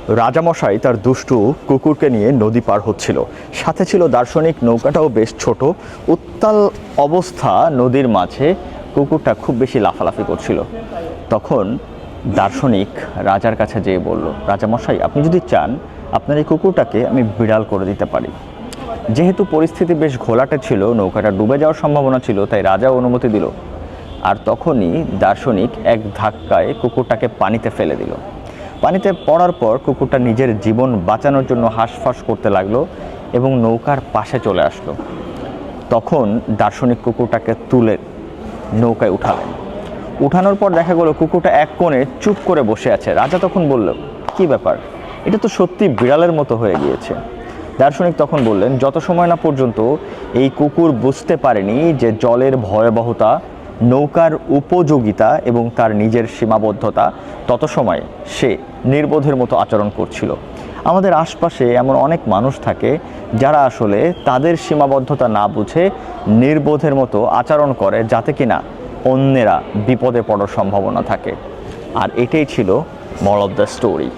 রাজামশাই তার দুষ্টু কুকুরকে নিয়ে নদী পার হচ্ছিল। সাথে ছিল দার্শনিক। নৌকাটাও বেশ ছোট। উত্তাল অবস্থা নদীর মাঝে কুকুরটা খুব বেশি লাফালাফি করছিল। তখন দার্শনিক রাজার কাছে যেয়ে বলল, রাজামশাই, আপনি যদি চান আপনার এই কুকুরটাকে আমি বিড়াল করে দিতে পারি। যেহেতু পরিস্থিতি বেশ ঘোলাটে ছিল, নৌকাটা ডুবে যাওয়ার সম্ভাবনা ছিল, তাই রাজা অনুমতি দিল। আর তখনই দার্শনিক এক ধাক্কায় কুকুরটাকে পানিতে ফেলে দিল। পানিতে পড়ার পর কুকুরটা নিজের জীবন বাঁচানোর জন্য হাঁসফাঁস করতে লাগলো এবং নৌকার পাশে চলে আসলো। তখন দার্শনিক কুকুরটাকে তুলে নৌকায় উঠালেন। উঠানোর পর দেখা গেল কুকুরটা এক কোণে চুপ করে বসে আছে। রাজা তখন বলল, কি ব্যাপার, এটা তো সত্যি বিড়ালের মতো হয়ে গিয়েছে। দার্শনিক তখন বললেন, যত সময় না পর্যন্ত এই কুকুর বুঝতে পারেনি যে জলের ভয়াবহতা, নৌকার উপযোগিতা এবং তার নিজের সীমাবদ্ধতা, তত সময় সে নির্বোধের মতো আচরণ করছিল। আমাদের আশপাশে এমন অনেক মানুষ থাকে যারা আসলে তাদের সীমাবদ্ধতা না বুঝে নির্বোধের মতো আচরণ করে, যাতে কিনা অন্যেরা বিপদে পড়ার সম্ভাবনা থাকে। আর এটাই ছিল মোরাল অফ দ্য স্টোরি।